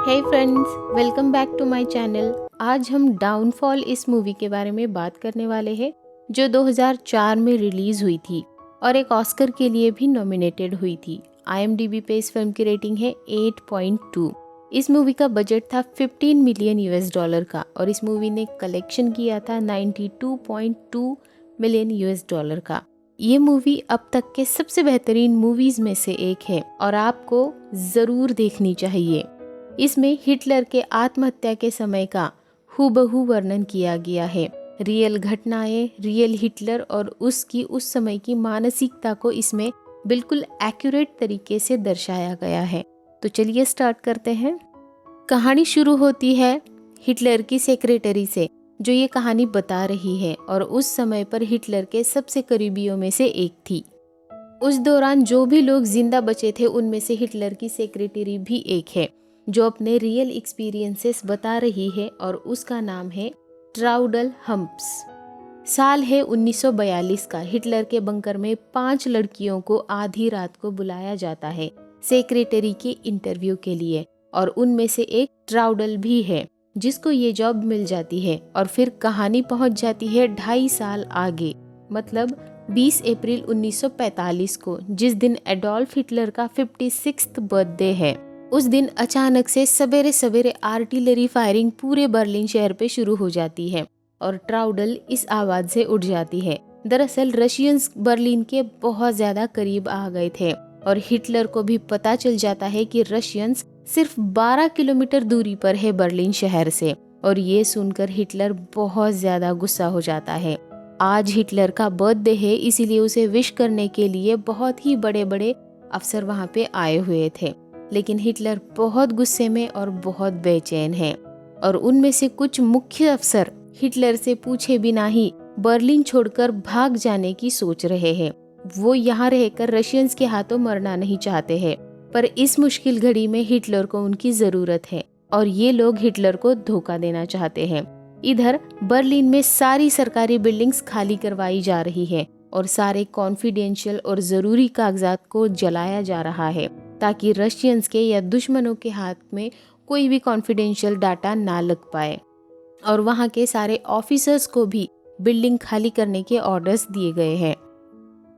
Hey friends, welcome back to my channel. आज हम downfall इस मूवी के बारे में बात करने वाले हैं जो 2004 में रिलीज़ हुई थी और एक ऑस्कर के लिए भी नॉमिनेटेड हुई थी। IMDb पे इस फिल्म की रेटिंग है 8.2। इस मूवी का बजट था 15 मिलियन US डॉलर का और इस मूवी ने कलेक्शन किया था 92.2 मिलियन US डॉलर का। ये मूवी अब तक के सबसे बेहतरीन मूवीज में से एक है और आपको ज़रूर देखनी चाहिए। इसमें हिटलर के आत्महत्या के समय का हूबहू वर्णन किया गया है। रियल घटनाएं, रियल हिटलर और उसकी उस समय की मानसिकता को इसमें बिल्कुल एक्यूरेट तरीके से दर्शाया गया है। तो चलिए स्टार्ट करते हैं। कहानी शुरू होती है हिटलर की सेक्रेटरी से जो ये कहानी बता रही है और उस समय पर हिटलर के सबसे करीबियों में से एक थी। उस दौरान जो भी लोग जिंदा बचे थे उनमें से हिटलर की सेक्रेटरी भी एक है जो अपने रियल एक्सपीरियंसेस बता रही है और उसका नाम है ट्राउडल हम्प्स। साल है 1942 का। हिटलर के बंकर में 5 लड़कियों को आधी रात को बुलाया जाता है सेक्रेटरी के इंटरव्यू के लिए और उनमें से एक ट्राउडल भी है जिसको ये जॉब मिल जाती है। और फिर कहानी पहुंच जाती है 2.5 साल आगे, मतलब 20 अप्रैल 1945 को, जिस दिन एडोल्फ हिटलर का 56th बर्थडे है। उस दिन अचानक से सवेरे सवेरे आर्टिलरी फायरिंग पूरे बर्लिन शहर पे शुरू हो जाती है और ट्राउडल इस आवाज से उठ जाती है। दरअसल रशियंस बर्लिन के बहुत ज्यादा करीब आ गए थे और हिटलर को भी पता चल जाता है कि रशियंस सिर्फ 12 किलोमीटर दूरी पर है बर्लिन शहर से। और ये सुनकर हिटलर बहुत ज्यादा गुस्सा हो जाता है। आज हिटलर का बर्थडे है, इसीलिए उसे विश करने के लिए बहुत ही बड़े बड़े अफसर वहाँ पे आए हुए थे, लेकिन हिटलर बहुत गुस्से में और बहुत बेचैन है और उनमें से कुछ मुख्य अफसर हिटलर से पूछे बिना ही बर्लिन छोड़कर भाग जाने की सोच रहे हैं। वो यहाँ रहकर रशियंस के हाथों मरना नहीं चाहते हैं, पर इस मुश्किल घड़ी में हिटलर को उनकी जरूरत है और ये लोग हिटलर को धोखा देना चाहते हैं। इधर बर्लिन में सारी सरकारी बिल्डिंग्स खाली करवाई जा रही है और सारे कॉन्फिडेंशियल और जरूरी कागजात को जलाया जा रहा है ताकि रशियंस के या दुश्मनों के हाथ में कोई भी कॉन्फिडेंशियल डाटा ना लग पाए। और वहाँ के सारे ऑफिसर्स को भी बिल्डिंग खाली करने के ऑर्डर्स दिए गए हैं।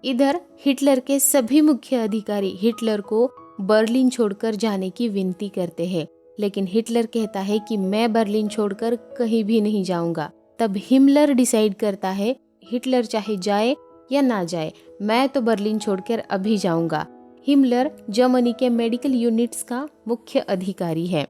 इधर हिटलर के सभी मुख्य अधिकारी हिटलर को बर्लिन छोड़कर जाने की विनती करते हैं, लेकिन हिटलर कहता है कि मैं बर्लिन छोड़कर कहीं भी नहीं जाऊंगा। तब हिमलर डिसाइड करता है हिटलर चाहे जाए या ना जाए, मैं तो बर्लिन छोड़कर अभी जाऊंगा। हिमलर जर्मनी के मेडिकल यूनिट्स का मुख्य अधिकारी है।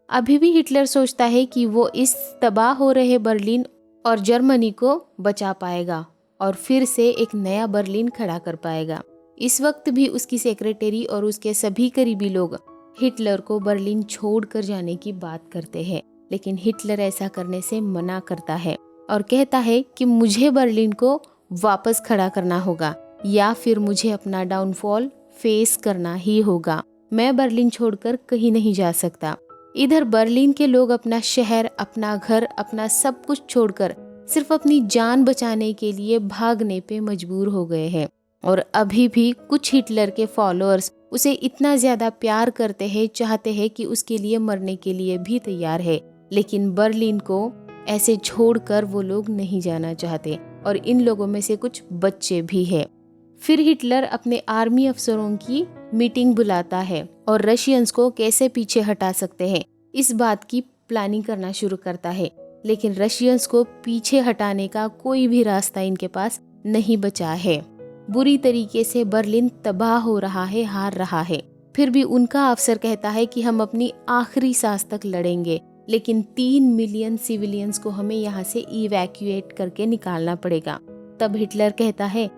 अभी भी हिटलर सोचता है कि वो इस तबाह हो रहे बर्लिन और जर्मनी को बचा पाएगा और फिर से एक नया बर्लिन खड़ा कर पाएगा। इस वक्त भी उसकी सेक्रेटरी और उसके सभी करीबी लोग हिटलर को बर्लिन छोड़कर जाने की बात करते हैं, लेकिन हिटलर ऐसा करने से मना करता है और कहता है कि मुझे बर्लिन को वापस खड़ा करना होगा या फिर मुझे अपना डाउनफॉल फेस करना ही होगा। मैं बर्लिन छोड़कर कहीं नहीं जा सकता। इधर बर्लिन के लोग अपना शहर, अपना घर, अपना सब कुछ छोड़कर सिर्फ अपनी जान बचाने के लिए भागने पे मजबूर हो गए हैं और अभी भी कुछ हिटलर के फॉलोअर्स उसे इतना ज्यादा प्यार करते हैं, चाहते हैं कि उसके लिए मरने के लिए भी तैयार है। लेकिन बर्लिन को ऐसे छोड़कर वो लोग नहीं जाना चाहते और इन लोगों में से कुछ बच्चे भी हैं। फिर हिटलर अपने आर्मी अफसरों की मीटिंग बुलाता है और रशियंस को कैसे पीछे हटा सकते हैं इस बात की प्लानिंग करना शुरू करता है, लेकिन रशियंस को पीछे हटाने का कोई भी रास्ता इनके पास नहीं बचा है। बुरी तरीके से बर्लिन तबाह हो रहा है, हार रहा है। फिर भी उनका अफसर कहता है कि हम अपनी आखिरी सांस तक लड़ेंगे, लेकिन 3 मिलियन सिविलियंस को हमें यहाँ से इवैक्यूएट करके निकालना पड़ेगा। तब हिटलर कहता है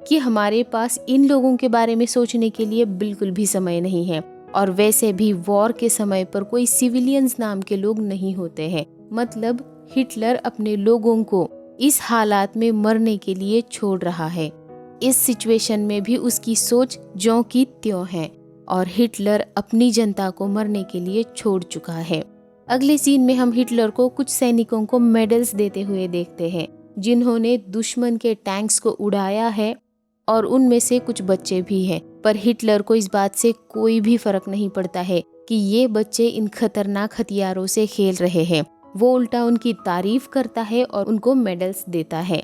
कि हमारे पास इन लोगों के बारे में सोचने के लिए बिल्कुल भी समय नहीं है और वैसे भी वॉर के समय पर कोई सिविलियंस नाम के लोग नहीं होते हैं। मतलब हिटलर अपने लोगों को इस हालात में मरने के लिए छोड़ रहा है। इस सिचुएशन में भी उसकी सोच ज्यों की त्यों है और हिटलर अपनी जनता को मरने के लिए छोड़ चुका है। अगले सीन में हम हिटलर को कुछ सैनिकों को मेडल्स देते हुए देखते हैं जिन्होंने दुश्मन के टैंक्स को उड़ाया है और उनमें से कुछ बच्चे भी हैं। पर हिटलर को इस बात से कोई भी फर्क नहीं पड़ता है कि ये बच्चे इन खतरनाक हथियारों से खेल रहे हैं। वो उल्टा उनकी तारीफ करता है और उनको मेडल्स देता है।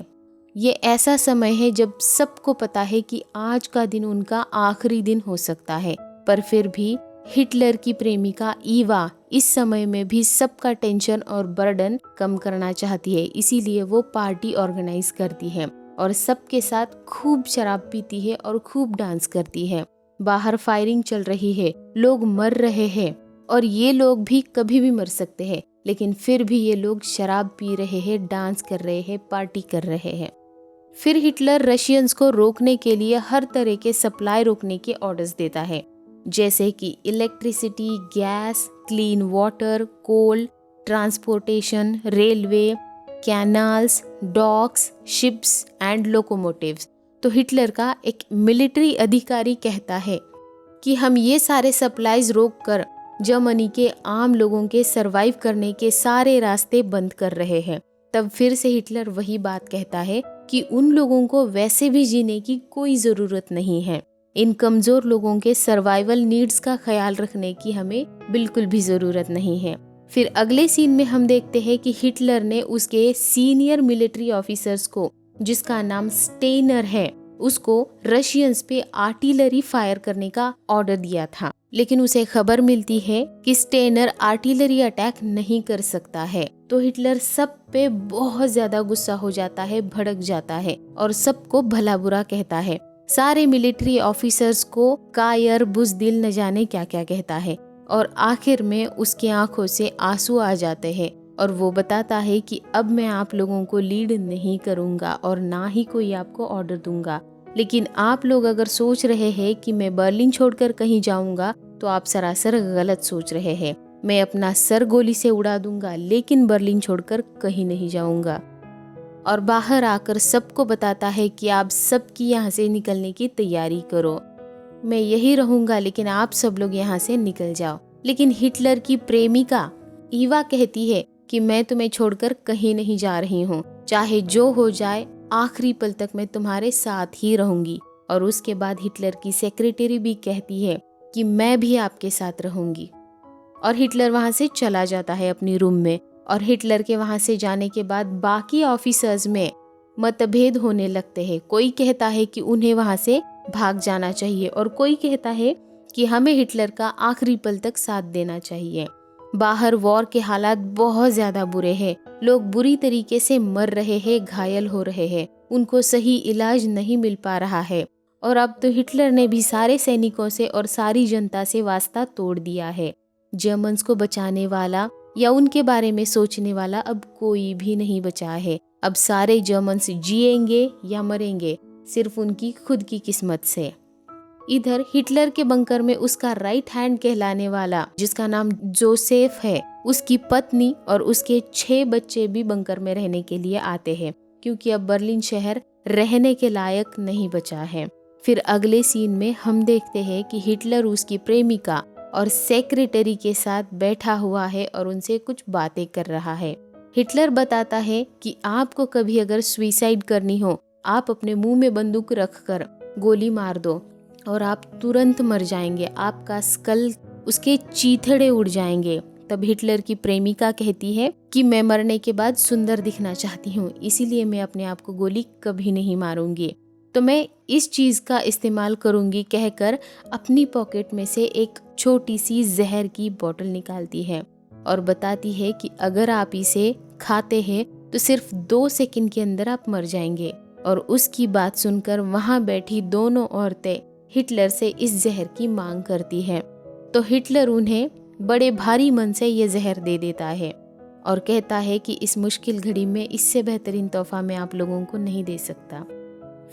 ये ऐसा समय है जब सबको पता है कि आज का दिन उनका आखिरी दिन हो सकता है, पर फिर भी हिटलर की प्रेमिका ईवा इस समय में भी सबका टेंशन और बर्डन कम करना चाहती है। इसीलिए वो पार्टी ऑर्गेनाइज करती है और सबके साथ खूब शराब पीती है और खूब डांस करती है। बाहर फायरिंग चल रही है, लोग मर रहे हैं और ये लोग भी कभी भी मर सकते हैं, लेकिन फिर भी ये लोग शराब पी रहे हैं, डांस कर रहे हैं, पार्टी कर रहे हैं। फिर हिटलर रशियंस को रोकने के लिए हर तरह के सप्लाई रोकने के ऑर्डर्स देता है, जैसे कि electricity, gas, clean water, coal, transportation, railway, canals, docks, ships and locomotives. तो हिटलर का एक मिलिट्री अधिकारी कहता है कि हम ये सारे सप्लाईज रोक कर जर्मनी के आम लोगों के सरवाइव करने के सारे रास्ते बंद कर रहे हैं। तब फिर से हिटलर वही बात कहता है कि उन लोगों को वैसे भी जीने की कोई ज़रूरत नहीं है। इन कमज़ोर लोगों के सर्वाइवल नीड्स का ख्याल रखने की हमें बिल्कुल भी ज़रूरत नहीं है। फिर अगले सीन में हम देखते हैं कि हिटलर ने उसके सीनियर मिलिट्री ऑफिसर्स को, जिसका नाम स्टेनर है, उसको रशियंस पे आर्टिलरी फायर करने का ऑर्डर दिया था। लेकिन उसे खबर मिलती है कि स्टेनर आर्टिलरी अटैक नहीं कर सकता है। तो हिटलर सब पे बहुत ज्यादा गुस्सा हो जाता है, भड़क जाता है और सबको भला बुरा कहता है। सारे मिलिट्री ऑफिसर्स को कायर बुज़दिल न जाने क्या क्या कहता है और आखिर में उसकी आंखों से आंसू आ जाते हैं और वो बताता है कि अब मैं आप लोगों को लीड नहीं करूंगा और ना ही कोई आपको ऑर्डर दूंगा। लेकिन आप लोग अगर सोच रहे हैं कि मैं बर्लिन छोड़कर कहीं जाऊंगा तो आप सरासर गलत सोच रहे हैं। मैं अपना सर गोली से उड़ा दूंगा, लेकिन बर्लिन छोड़कर कहीं नहीं जाऊंगा। और बाहर आकर सबको बताता है कि आप सबकी यहाँ से निकलने की तैयारी करो। मैं यही रहूंगा, लेकिन आप सब लोग यहाँ से निकल जाओ। लेकिन हिटलर की प्रेमिका ईवा कहती है कि मैं तुम्हें छोड़कर कहीं नहीं जा रही हूँ, चाहे जो हो जाए आखिरी पल तक मैं तुम्हारे साथ ही रहूंगी। और उसके बाद हिटलर की सेक्रेटरी भी कहती है कि मैं भी आपके साथ रहूंगी। और हिटलर वहां से चला जाता है अपनी रूम में। और हिटलर के वहां से जाने के बाद बाकी ऑफिसर्स में मतभेद होने लगते हैं। कोई कहता है कि उन्हें वहां से भाग जाना चाहिए और कोई कहता है कि हमें हिटलर का आखिरी पल तक साथ देना चाहिए। बाहर वॉर के हालात बहुत ज्यादा बुरे हैं। लोग बुरी तरीके से मर रहे हैं, घायल हो रहे हैं, उनको सही इलाज नहीं मिल पा रहा है। और अब तो हिटलर ने भी सारे सैनिकों से और सारी जनता से वास्ता तोड़ दिया है। जर्मन्स को बचाने वाला या उनके बारे में सोचने वाला अब कोई भी नहीं बचा है। अब सारे जर्मन्स जिएंगे या मरेंगे सिर्फ उनकी खुद की किस्मत से। इधर हिटलर के बंकर में उसका राइट हैंड कहलाने वाला, जिसका नाम जोसेफ है, उसकी पत्नी और उसके 6 बच्चे भी बंकर में रहने के लिए आते हैं, क्योंकि अब बर्लिन शहर रहने के लायक नहीं बचा है। फिर अगले सीन में हम देखते हैं कि हिटलर उसकी प्रेमिका और सेक्रेटरी के साथ बैठा हुआ है और उनसे कुछ बातें कर रहा है। हिटलर बताता है कि आपको कभी अगर सुसाइड करनी हो, आप अपने मुंह में बंदूक रखकर गोली मार दो और आप तुरंत मर जाएंगे, आपका स्कल, उसके चीथड़े उड़ जाएंगे। तब हिटलर की प्रेमिका कहती है कि मैं मरने के बाद सुंदर दिखना चाहती हूँ, इसीलिए मैं अपने आप को गोली कभी नहीं मारूंगी, तो मैं इस चीज का इस्तेमाल करूंगी, कहकर अपनी पॉकेट में से एक छोटी सी जहर की बोतल निकालती है और बताती है कि अगर आप इसे खाते हैं तो सिर्फ 2 सेकंड के अंदर आप मर जाएंगे। और उसकी बात सुनकर वहां बैठी दोनों औरतें हिटलर से इस जहर की मांग करती है। तो हिटलर उन्हें बड़े भारी मन से ये जहर दे देता है और कहता है कि इस मुश्किल घड़ी में इससे बेहतरीन तोहफा मैं आप लोगों को नहीं दे सकता।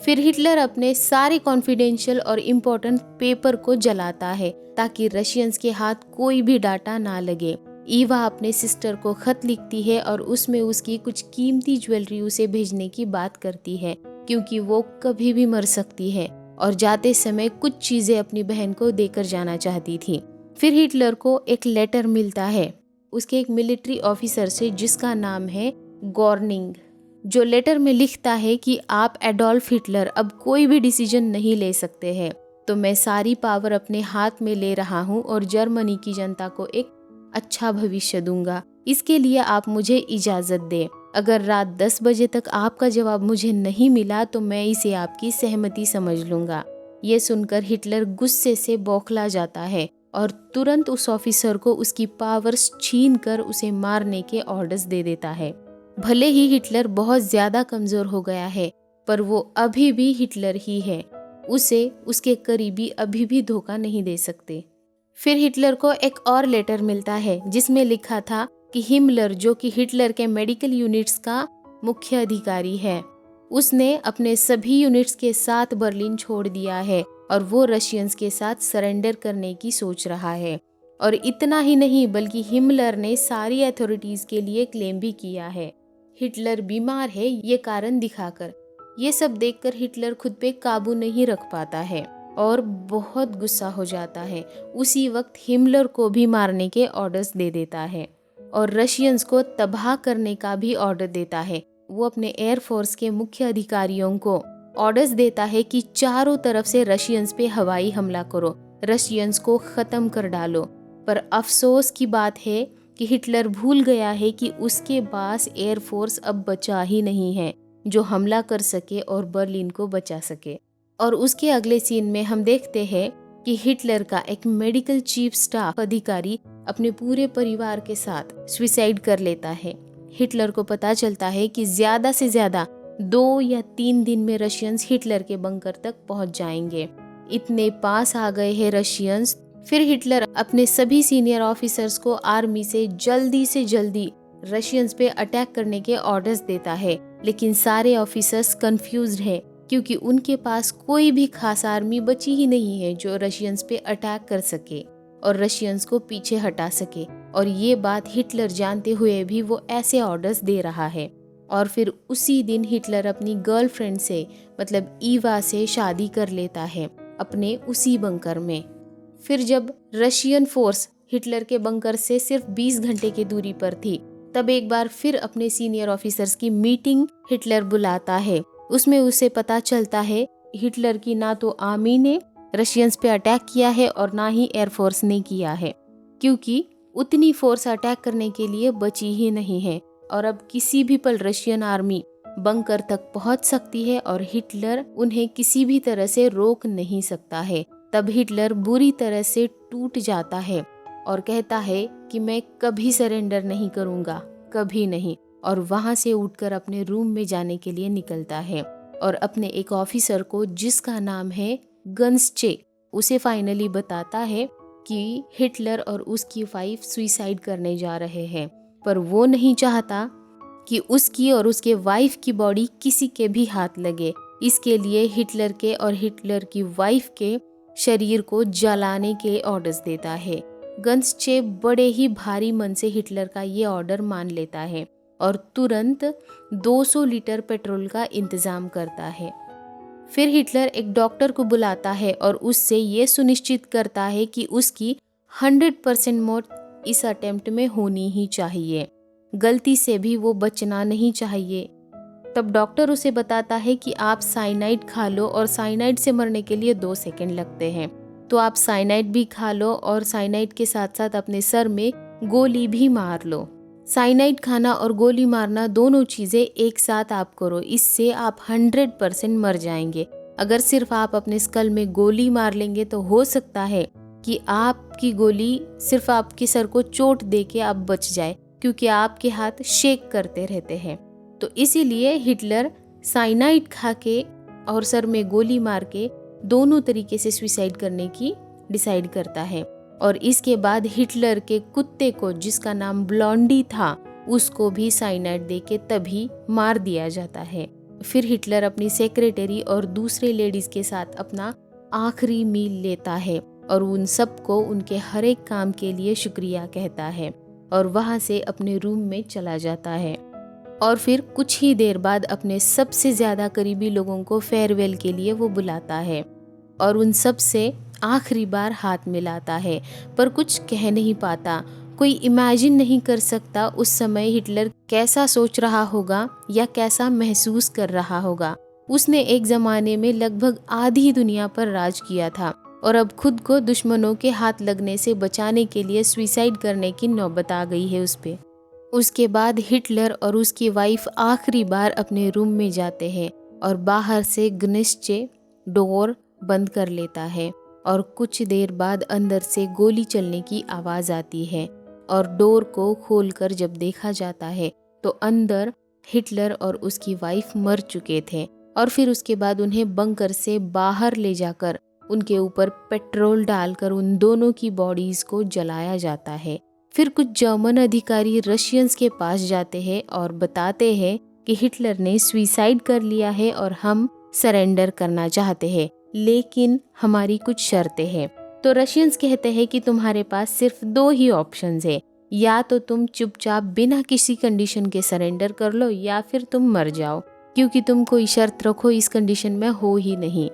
फिर हिटलर अपने सारे कॉन्फिडेंशियल और इम्पोर्टेंट पेपर को जलाता है ताकि रशियंस के हाथ कोई भी डाटा ना लगे। ईवा अपने सिस्टर को खत लिखती है और उसमें उसकी कुछ कीमती ज्वेलरी उसे भेजने की बात करती है, क्योंकि वो कभी भी मर सकती है और जाते समय कुछ चीजें अपनी बहन को देकर जाना चाहती थी। फिर हिटलर को एक लेटर मिलता है उसके एक मिलिट्री ऑफिसर से, जिसका नाम है गॉर्निंग, जो लेटर में लिखता है कि आप एडोल्फ हिटलर अब कोई भी डिसीजन नहीं ले सकते हैं। तो मैं सारी पावर अपने हाथ में ले रहा हूँ और जर्मनी की जनता को एक अच्छा भविष्य दूंगा। इसके लिए आप मुझे इजाज़त दें। अगर रात 10 बजे तक आपका जवाब मुझे नहीं मिला तो मैं इसे आपकी सहमति समझ लूँगा। ये सुनकर हिटलर गुस्से से बौखला जाता है और तुरंत उस ऑफिसर को उसकी पावर्स छीन कर उसे मारने के ऑर्डर्स दे देता है। भले ही हिटलर बहुत ज़्यादा कमज़ोर हो गया है, पर वो अभी भी हिटलर ही है। उसे उसके करीबी अभी भी धोखा नहीं दे सकते। फिर हिटलर को एक और लेटर मिलता है जिसमें लिखा था कि हिमलर, जो कि हिटलर के मेडिकल यूनिट्स का मुख्य अधिकारी है, उसने अपने सभी यूनिट्स के साथ बर्लिन छोड़ दिया है और वो रशियंस के साथ सरेंडर करने की सोच रहा है। और इतना ही नहीं, बल्कि हिमलर ने सारी अथॉरिटीज के लिए क्लेम भी किया है। हिटलर बीमार है ये कारण दिखाकर। ये सब देखकर हिटलर खुद पे काबू नहीं रख पाता है और बहुत गुस्सा हो जाता है। उसी वक्त हिमलर को भी मारने के ऑर्डर्स दे देता है और रशियंस को तबाह करने का भी ऑर्डर देता है। वो अपने एयरफोर्स के मुख्य अधिकारियों को ऑर्डर्स देता है कि चारों तरफ से रशियंस पे हवाई हमला करो, रशियंस को खत्म कर डालो। पर अफसोस की बात है कि हिटलर भूल गया है कि उसके पास एयरफोर्स अब बचा ही नहीं है जो हमला कर सके और बर्लिन को बचा सके। और उसके अगले सीन में हम देखते हैं कि हिटलर का एक मेडिकल चीफ स्टाफ अधिकारी अपने पूरे परिवार के साथ सुसाइड कर लेता है। हिटलर को पता चलता है कि ज्यादा से ज्यादा 2 या 3 दिन में रशियंस हिटलर के बंकर तक पहुंच जाएंगे। इतने पास आ गए हैं रशियंस। फिर हिटलर अपने सभी सीनियर ऑफिसर्स को आर्मी से जल्दी रशियंस पे अटैक करने के ऑर्डर्स देता है, लेकिन सारे ऑफिसर्स कंफ्यूज्ड हैं क्योंकि उनके पास कोई भी खास आर्मी बची ही नहीं है जो रशियंस पे अटैक कर सके और रशियंस को पीछे हटा सके। और ये बात हिटलर जानते हुए भी वो ऐसे ऑर्डर्स दे रहा है। और फिर उसी दिन हिटलर अपनी गर्लफ्रेंड से मतलब ईवा से शादी कर लेता है अपने उसी बंकर में। फिर जब रशियन फोर्स हिटलर के बंकर से सिर्फ 20 घंटे की दूरी पर थी, तब एक बार फिर अपने सीनियर ऑफिसर्स की मीटिंग हिटलर बुलाता है। उसमें उसे पता चलता है हिटलर की ना तो आर्मी ने रशियंस पे अटैक किया है और ना ही एयरफोर्स ने किया है, क्योंकि उतनी फोर्स अटैक करने के लिए बची ही नहीं है और अब किसी भी पल रशियन आर्मी बंकर तक पहुंच सकती है और हिटलर उन्हें किसी भी तरह से रोक नहीं सकता है। तब हिटलर बुरी तरह से टूट जाता है और कहता है कि मैं कभी सरेंडर नहीं करूंगा, कभी नहीं। और वहां से उठकर अपने रूम में जाने के लिए निकलता है और अपने एक ऑफिसर को जिसका नाम है गन्सचे, उसे फाइनली बताता है कि हिटलर और उसकी वाइफ सुसाइड करने जा रहे हैं। पर वो नहीं चाहता कि उसकी और उसके वाइफ की बॉडी किसी के भी हाथ लगे। इसके लिए हिटलर के और हिटलर की वाइफ के शरीर को जलाने के ऑर्डर्स देता है। गन्सचे बड़े ही भारी मन से हिटलर का ये ऑर्डर मान लेता है और तुरंत 200 लीटर पेट्रोल का इंतजाम करता है। फिर हिटलर एक डॉक्टर को बुलाता है और उससे ये सुनिश्चित करता है कि उसकी 100% मौत इस अटेम्प्ट में होनी ही चाहिए, गलती से भी वो बचना नहीं चाहिए। तब डॉक्टर उसे बताता है कि आप साइनाइड खा लो और साइनाइड से मरने के लिए 2 सेकंड लगते हैं, तो आप साइनाइड भी खा लो और साइनाइड के साथ साथ अपने सर में गोली भी मार लो। साइनाइड खाना और गोली मारना दोनों चीज़ें एक साथ आप करो, इससे आप 100% मर जाएंगे। अगर सिर्फ आप अपने स्कल में गोली मार लेंगे तो हो सकता है कि आपकी गोली सिर्फ आपके सर को चोट दे के आप बच जाए, क्योंकि आपके हाथ शेक करते रहते हैं। तो इसीलिए हिटलर साइनाइड खा के और सर में गोली मार के दोनों तरीके से सुसाइड करने की डिसाइड करता है। और इसके बाद हिटलर के कुत्ते को, जिसका नाम ब्लॉन्डी था, उसको भी साइनाइड दे के तभी मार दिया जाता है। फिर हिटलर अपनी सेक्रेटरी और दूसरे लेडीज के साथ अपना आखिरी मील लेता है और उन सबको उनके हर एक काम के लिए शुक्रिया कहता है और वहां से अपने रूम में चला जाता है। और फिर कुछ ही देर बाद अपने सबसे ज्यादा करीबी लोगों को फेयरवेल के लिए वो बुलाता है और उन सब से आखिरी बार हाथ मिलाता है, पर कुछ कह नहीं पाता। कोई इमेजिन नहीं कर सकता उस समय हिटलर कैसा सोच रहा होगा या कैसा महसूस कर रहा होगा। उसने एक ज़माने में लगभग आधी दुनिया पर राज किया था और अब खुद को दुश्मनों के हाथ लगने से बचाने के लिए सुसाइड करने की नौबत आ गई है उस पे। उसके बाद हिटलर और उसकी वाइफ आखिरी बार अपने रूम में जाते हैं और बाहर से ग्निश्चे डोर बंद कर लेता है और कुछ देर बाद अंदर से गोली चलने की आवाज़ आती है और डोर को खोलकर जब देखा जाता है तो अंदर हिटलर और उसकी वाइफ मर चुके थे। और फिर उसके बाद उन्हें बंकर से बाहर ले जाकर उनके ऊपर पेट्रोल डालकर उन दोनों की बॉडीज़ को जलाया जाता है। फिर कुछ जर्मन अधिकारी रशियंस के पास जाते हैं और बताते हैं कि हिटलर ने सुसाइड कर लिया है और हम सरेंडर करना चाहते हैं, लेकिन हमारी कुछ शर्तें हैं। तो रशियंस कहते हैं कि तुम्हारे पास सिर्फ 2 ही ऑप्शंस है, या तो तुम चुपचाप बिना किसी कंडीशन के सरेंडर कर लो या फिर तुम मर जाओ, क्योंकि तुम कोई शर्त रखो इस कंडीशन में हो ही नहीं।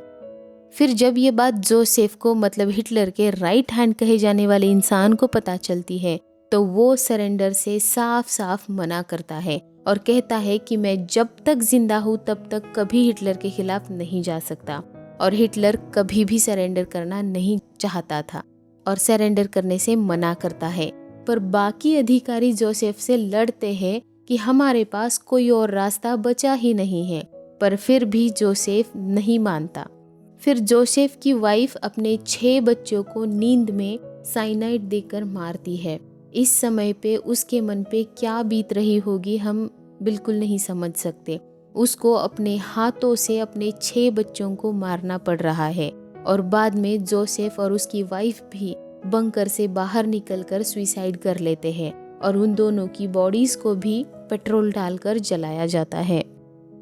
फिर जब ये बात जोसेफ को, मतलब हिटलर के राइट हैंड कहे जाने वाले इंसान को पता चलती है तो वो सरेंडर से साफ साफ मना करता है और कहता है कि मैं जब तक जिंदा हूँ तब तक कभी हिटलर के खिलाफ नहीं जा सकता। और हिटलर कभी भी सरेंडर करना नहीं चाहता था और सरेंडर करने से मना करता है। पर बाकी अधिकारी जोसेफ से लड़ते हैं कि हमारे पास कोई और रास्ता बचा ही नहीं है, पर फिर भी जोसेफ नहीं मानता। फिर जोसेफ की वाइफ अपने 6 बच्चों को नींद में साइनाइड देकर मारती है। इस समय पे उसके मन पे क्या बीत रही होगी हम बिल्कुल नहीं समझ सकते। उसको अपने हाथों से अपने 6 बच्चों को मारना पड़ रहा है और बाद में जोसेफ और उसकी वाइफ भी बंकर से बाहर निकलकर सुसाइड कर लेते हैं और उन दोनों की बॉडीज को भी पेट्रोल डालकर जलाया जाता है।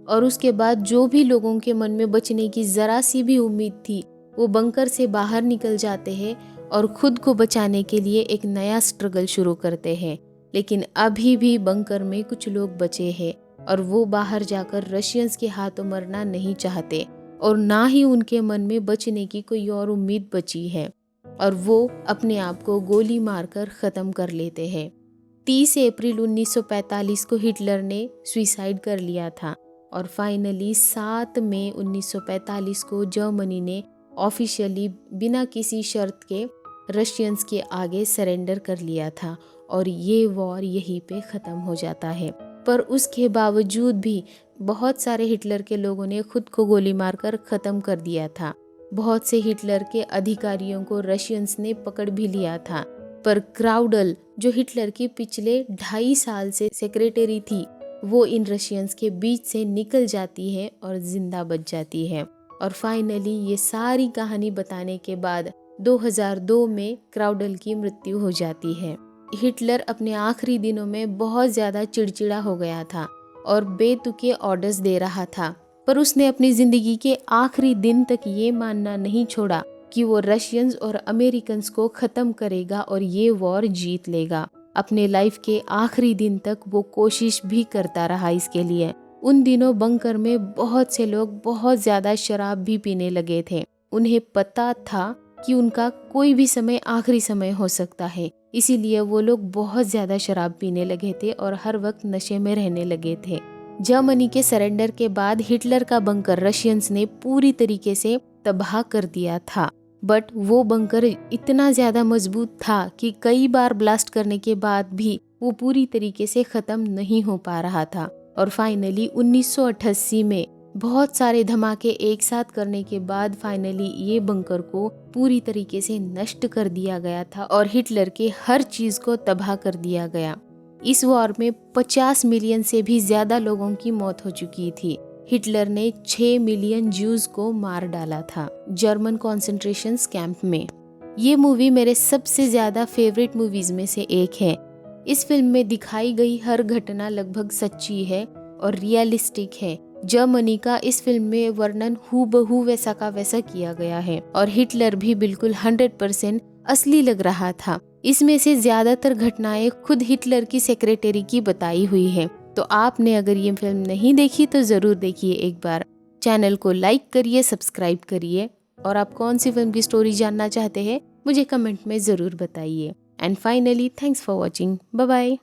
और उसके बाद जो भी लोगों के मन में बचने की जरा सी भी उम्मीद थी वो बंकर से बाहर निकल जाते हैं और खुद को बचाने के लिए एक नया स्ट्रगल शुरू करते हैं। लेकिन अभी भी बंकर में कुछ लोग बचे हैं और वो बाहर जाकर रशियंस के हाथों मरना नहीं चाहते और ना ही उनके मन में बचने की कोई और उम्मीद बची है और वो अपने आप को गोली मारकर ख़त्म कर लेते हैं। 30 अप्रैल 1945 को हिटलर ने सुसाइड कर लिया था और फाइनली 7 मई 1945 को जर्मनी ने ऑफिशियली बिना किसी शर्त के रशियंस के आगे सरेंडर कर लिया था और ये वॉर यहीं पे ख़त्म हो जाता है। पर उसके बावजूद भी बहुत सारे हिटलर के लोगों ने खुद को गोली मारकर ख़त्म कर दिया था। बहुत से हिटलर के अधिकारियों को रशियंस ने पकड़ भी लिया था, पर क्राउडल जो हिटलर की पिछले 2.5 साल से सेक्रेटरी थी वो इन रशियंस के बीच से निकल जाती है और जिंदा बच जाती है। और फाइनली ये सारी कहानी बताने के बाद 2002 में क्राउडल की मृत्यु हो जाती है। हिटलर अपने आखिरी दिनों में बहुत ज़्यादा चिड़चिड़ा हो गया था और बेतुके ऑर्डर्स दे रहा था, पर उसने अपनी ज़िंदगी के आखिरी दिन तक ये मानना नहीं छोड़ा कि वो रशियंस और अमेरिकन्स को ख़त्म करेगा और ये वॉर जीत लेगा। अपने लाइफ के आखिरी दिन तक वो कोशिश भी करता रहा इसके लिए। उन दिनों बंकर में बहुत से लोग बहुत ज़्यादा शराब भी पीने लगे थे। उन्हें पता था कि उनका कोई भी समय आखिरी समय हो सकता है, इसीलिए वो लोग बहुत ज़्यादा शराब पीने लगे थे और हर वक्त नशे में रहने लगे थे। जर्मनी के सरेंडर के बाद हिटलर का बंकर रशियंस ने पूरी तरीके से तबाह कर दिया था, बट वो बंकर इतना ज़्यादा मजबूत था कि कई बार ब्लास्ट करने के बाद भी वो पूरी तरीके से ख़त्म नहीं हो पा रहा था। और फाइनली 1988 में बहुत सारे धमाके एक साथ करने के बाद फाइनली ये बंकर को पूरी तरीके से नष्ट कर दिया गया था और हिटलर के हर चीज़ को तबाह कर दिया गया। इस वॉर में 50 मिलियन से भी ज़्यादा लोगों की मौत हो चुकी थी। हिटलर ने 6 मिलियन ज्यूज को मार डाला था जर्मन कॉन्सेंट्रेशन कैंप में। ये मूवी मेरे सबसे ज़्यादा फेवरेट मूवीज़ में से एक है। इस फिल्म में दिखाई गई हर घटना लगभग सच्ची है और रियलिस्टिक है। जर्मनी का इस फिल्म में वर्णन हूबहू वैसा का वैसा किया गया है और हिटलर भी बिल्कुल 100% असली लग रहा था। इसमें से ज़्यादातर घटनाएं खुद हिटलर की सेक्रेटरी की बताई हुई है। तो आपने अगर ये फिल्म नहीं देखी तो ज़रूर देखिए एक बार। चैनल को लाइक करिए, सब्सक्राइब करिए और आप कौन सी फिल्म की स्टोरी जानना चाहते हैं मुझे कमेंट में ज़रूर बताइए। And finally thanks for watching. Bye bye.